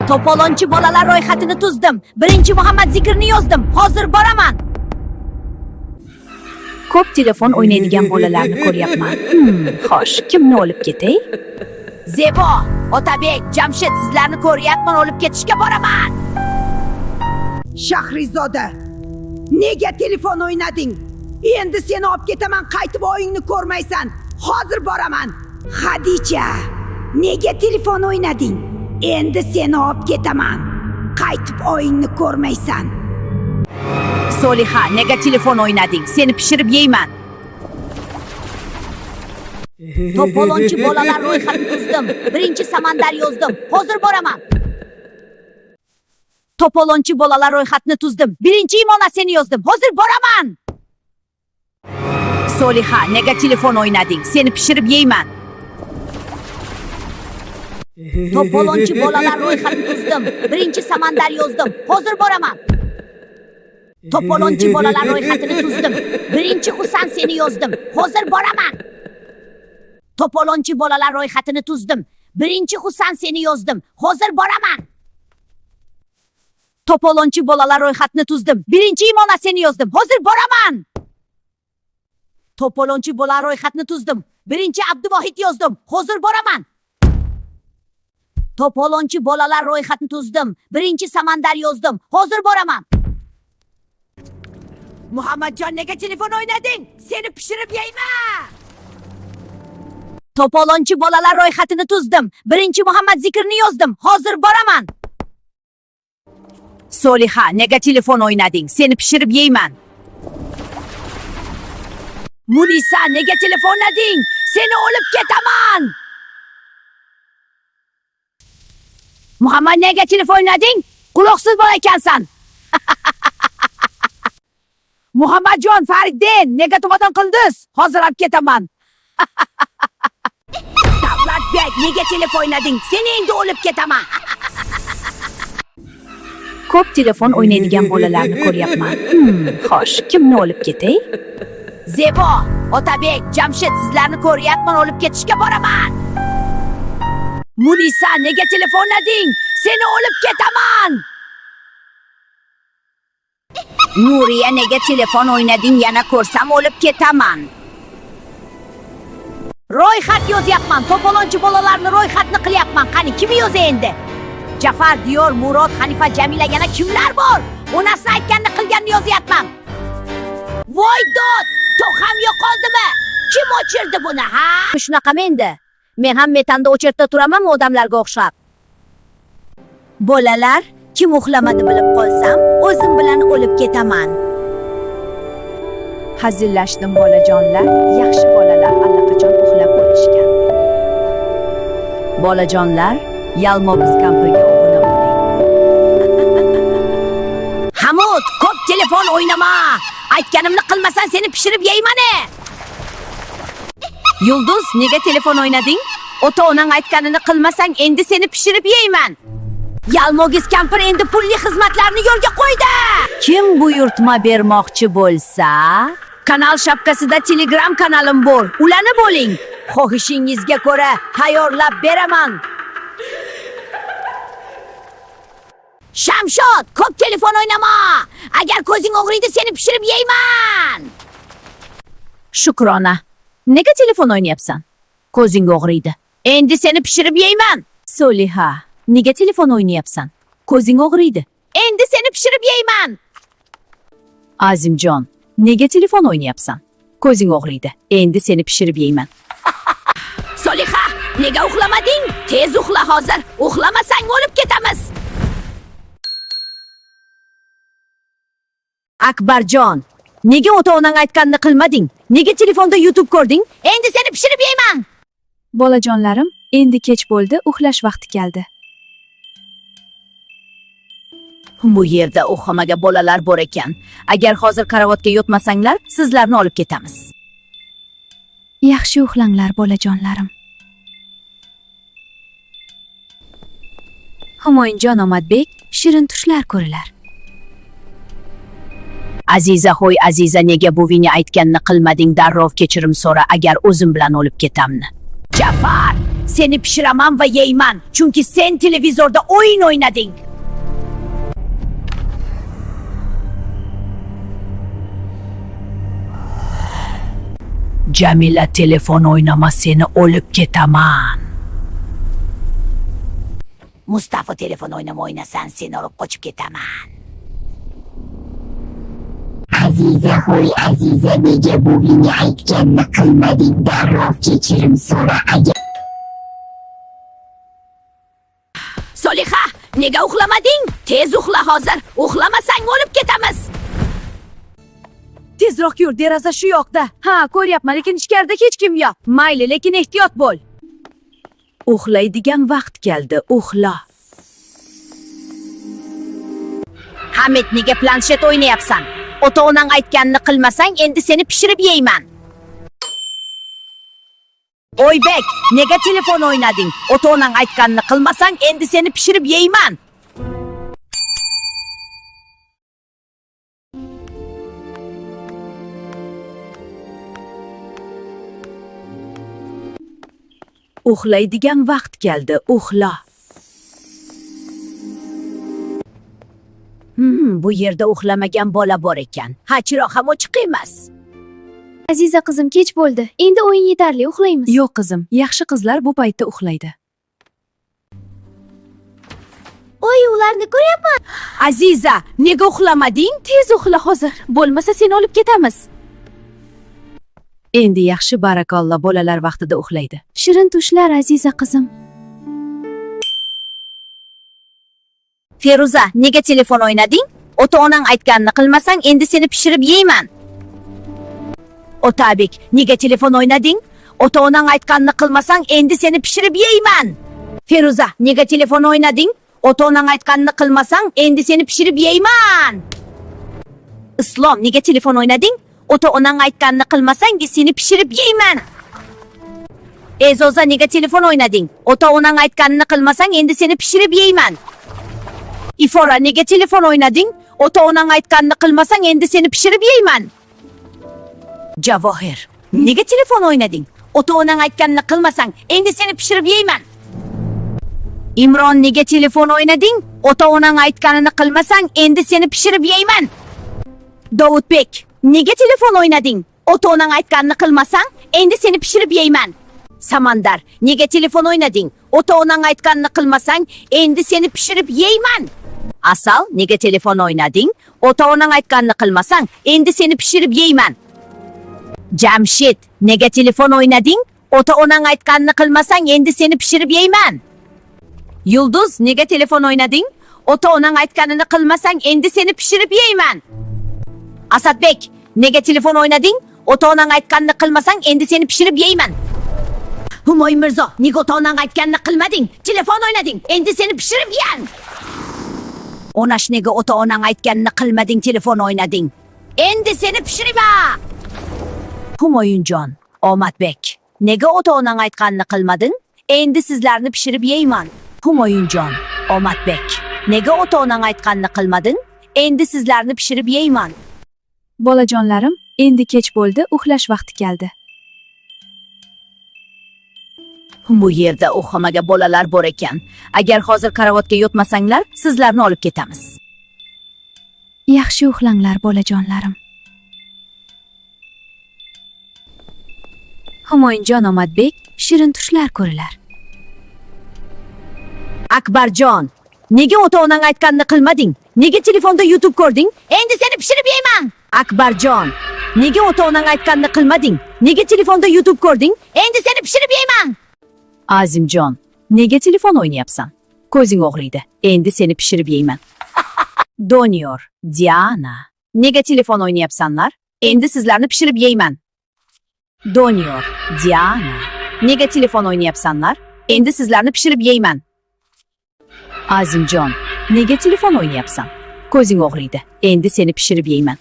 To'polonchi bolalar ro'yxatini tuzdim. Birinchi Muhammad Zikrni yozdim. Hozir boraman. Ko'p telefon o'ynaydigan bolalarni ko'ryapman. Xo'sh, kimni olib ketay? Zebo, Otabek, Jamshid, sizlarni ko'ryapman, olib ketishga boraman. Shahrizoda, nega telefon o'ynading? Endi seni olib ketaman, qaytib oyingni ko'rmaysan. Hozir boraman. Xadicha, nega telefon o'ynading? Endi seni olib ketaman. Qaytib oyingni ko'rmaysan. Soliha, nega telefon o'ynading? Seni pishirib yeyman. To'polonchi bolalar ro'yxatini tuzdim. Birinchi Samandar yozdim. Hozir boraman. To'polonchi bolalar ro'yxatini tuzdim. Birinchi Imona seni yozdim. Hozir boraman. Soliha, nega telefon o'ynading? Seni pishirib yeyman. To'polonchi bolalar ro'yxatini tuzdim. Birinchi Samandar yozdim. Hozir boraman. To'polonchi bolalar ro'yxatini tuzdim. Birinchi Husan seni yozdim. Hozir boraman. To'polonchi bolalar ro'yxatini tuzdim. Birinchi Husan seni yozdim. Hozir boraman. To'polonchi bolalar ro'yxatini tuzdim. Birinchi Imona seni yozdim. Hozir boraman. To'polonchi bolalar ro'yxatini tuzdim. Birinchi Abduvohid yozdim. Hozir boraman. To'polonchi bolalar ro'yxatini tuzdim. Birinchi Samandar yozdim. Hozir boraman. Muhammadjon, nega telefon o'ynading? Seni pishirib yeyman. To'polonchi bolalar ro'yxatini tuzdim. Birinchi Muhammad Zikrni yozdim. Hozir boraman. Soliha, nega telefon o'ynading? Seni pishirib yeyman. Munisa, nega telefon o'ynading? Seni olib ketaman. Muhammad, nega telefon o'ynading? Quloqsiz bola ekansan. Muhammadjon, Fariddin, nega to'madan qildingiz? Hozir olib ketaman. Davlatbek, nega telefon o'ynading? Seni endi olib ketaman. Ko'p telefon o'ynaydigan bolalarni ko'ryapman. Xo'sh, kimni olib ketay? Zebo, Otabek, Jamshid, sizlarni ko'ryapman, olib ketishga boraman. Munisa, nega telefon o'ynading? Seni olib ketaman. Nuriya, nega telefon o'ynading? Yana ko'rsam olib ketaman. Ro'yxat yozyapman. To'polonchi bolalarni ro'yxatni qilyapman. Qani kim yozay endi? Jafar, Diyor, Murod, Hanifa, Jamila, yana kimlar bor? Onasi aytganini qilganini yozyapman. Voy dod, to'qam yo'qoldimi? Kim o'chirdi buni, ha? Shunaqa endi. Men ham metanda o'chirda turaman odamlarga o'xshab. Bolalar, kim uxlamadi bilib qolsam, o'zim bilan o'lib ketaman. Hazillashdim bolajonlar, yaxshi bolalar allaqachon uxlab bo'lishgan. Bolajonlar, Yalmogiz kampirga obuna bo'ling. Hamud, ko'p telefon o'ynama. Aytganimni qilmasan seni pishirib yeyman. Yulduz, nega telefon o'ynading? Ota-onang aytganini qilmasang endi seni pishirib yeyman. Yalmogiz kampir endi pulli xizmatlarni yo'lga qo'ydi. Kim buyurtma bermoqchi bo'lsa, kanal shapkasida Telegram kanalim bor. Ularni bo'ling. Xohishingizga ko'ra tayyorlab beraman. Shamshod, ko'p telefon o'ynama. Agar ko'zing og'riydi, seni pishirib yeyman. Shukrona, nega telefon o'ynayapsan? Ko'zing og'riydi. Endi seni pishirib yeyman. Soliha, nega telefon o'ynayapsan? Ko'zing og'riydi. Endi seni pishirib yeyman. Azimjon, nega telefon o'ynayapsan? Ko'zing og'riydi. Endi seni pishirib yeyman. Soliha, nega uxlamading? Tez uxla hozir. Uxlamasang o'lib ketamiz. Akbarjon, nega ota-onang aytganini qilmading? Nega telefonda YouTube ko'rding? Endi seni pishirib yeyman. Bolajonlarim, endi kech bo'ldi, uxlash vaqti keldi. Bu yerda uxlamaga bolalar bor ekan. Agar hozir karavotga yotmasanglar, sizlarni olib ketamiz. Yaxshi uxlanglar, bolajonlarim. Humoyinjon Omadbek, shirin tushlar ko'rilar. Aziza, ho'y Aziza, nega buvingni aytganini qilmading? Darrov kechirim so'ra, agar o'zim bilan olib ketamni. Jafar, Seni pişiraman ve yeyman. Çünkü sen televizorda oyun oynadın. Cemile telefon oynama seni olup ketaman. Mustafa telefon oynama oynasan seni olup koçup ketaman. Azize hoy Azize nece bu beni aytganni qilmading darrov kechirim so'ra agar Soliha, nega uxlamading? Tez uxla hozir. Uxlamasang o'lib ketamiz. Tezroq yur, deraza shu yoqda. Ha, ko'ryapman, lekin ichkarida hech kim yo'q. Mayli, lekin ehtiyot bo'l. Uxlaydigan vaqt keldi, uxla. Hamid, nega planshet o'ynayapsan? Ota-onang aytganini qilmasang, endi seni pishirib yeyman. Oybek, nega telefon oynading? Ota-onang aytganini qilmasang, endi seni pishirib yeyman. Uxlaydigan vaqt keldi, uxla. Bu yerda uxlamagan bola bor ekan. Ha, chiroq ham ochiq emas. Aziza qizim, kech bo'ldi. Endi o'yin yetarli, uxlaymiz. Yo'q qizim, yaxshi qizlar bu paytda uxlaydi. Oy, ularni ko'ryapman. Aziza, nega uxlamading? Tez uxla hozir, bo'lmasa seni olib ketamiz. Endi yaxshi, barakalloh, bolalar vaqtida uxlaydi. Shirin tushlar, Aziza qizim. Feruza, nega telefon o'ynading? Ota-onang aytganini qilmasang, endi seni pishirib yeyman. Otabek, nega telefon o'ynading? Ota-onang aytganini qilmasang, endi seni pishirib yeyman. Feruza, nega telefon o'ynading? Ota-onang aytganini qilmasang, endi seni pishirib yeyman. Islom, nega telefon o'ynading? Ota-onang aytganini qilmasang, seni pishirib yeyman. Ezoza, nega telefon o'ynading? Ota-onang aytganini qilmasang, endi seni pishirib yeyman. Ifora, nega telefon o'ynading? Ota-onang aytganini qilmasang, endi seni pishirib yeyman. Javohir, nega telefon o'ynading? Ota-onang aytganini qilmasang, endi seni pishirib yeyman. Imron, nega telefon o'ynading? Ota-onang aytganini qilmasang, endi seni pishirib yeyman. Davudbek, nega telefon o'ynading? Ota-onang aytganini qilmasang, endi seni pishirib yeyman. Samandar, nega telefon o'ynading? Ota-onang aytganini qilmasang, endi seni pishirib yeyman. Asal, nega telefon o'ynading? Ota-onang aytganini qilmasang, endi seni pishirib yeyman. Jamshid, nega telefon o'ynading? Ota-onang aytganini qilmasang, endi seni pishirib yeyman. Yulduz, nega telefon o'ynading? Ota-onang aytganini qilmasang, endi seni pishirib yeyman. Asadbek, nega telefon o'ynading? Ota-onang aytganini qilmasang, endi seni pishirib yeyman. Humoy Mirzo, nega ota-onang aytganini qilmading? Telefon o'ynading, endi seni pishirib yeyan. Onash, nega ota-onang aytganini qilmading? Telefon o'ynading, endi seni pishiraman. Humoyunjon, Omadbek, nega ota-onang aytganini qilmading? Endi sizlarni pishirib yeyman. Humoyunjon, Omadbek, nega ota-onang aytganini qilmading? Endi sizlarni pishirib yeyman. Bolajonlarim, endi kech bo'ldi, uxlash vaqti keldi. Bu yerda uxlamaga bolalar bor ekan. Agar hozir karavotga yotmasanglar, sizlarni olib ketamiz. Yaxshi uxlanglar, bolajonlarim. Humoyunjon, Omadbek, shirin tushlar ko'ringlar. Akbarjon, nega ota-onang aytganini qilmading? Nega telefonda YouTube ko'rding? Endi seni pishirib yeyman. Akbarjon, nega ota-onang aytganini qilmading? Nega telefonda YouTube ko'rding? Endi seni pishirib yeyman. Azimjon, nega telefon o'ynayapsan? Ko'zing og'riydi. Endi seni pishirib yeyman. Doniyor, Diana, nega telefon o'ynayapsanlar? Endi sizlarni pishirib yeyman. Doniyor, Diana, nega telefon o'ynayapsanlar? Endi sizlarni pishirib yeyman. Azimjon, nega telefon o'ynayapsan? Ko'zing og'riydi. Endi seni pishirib yeyman.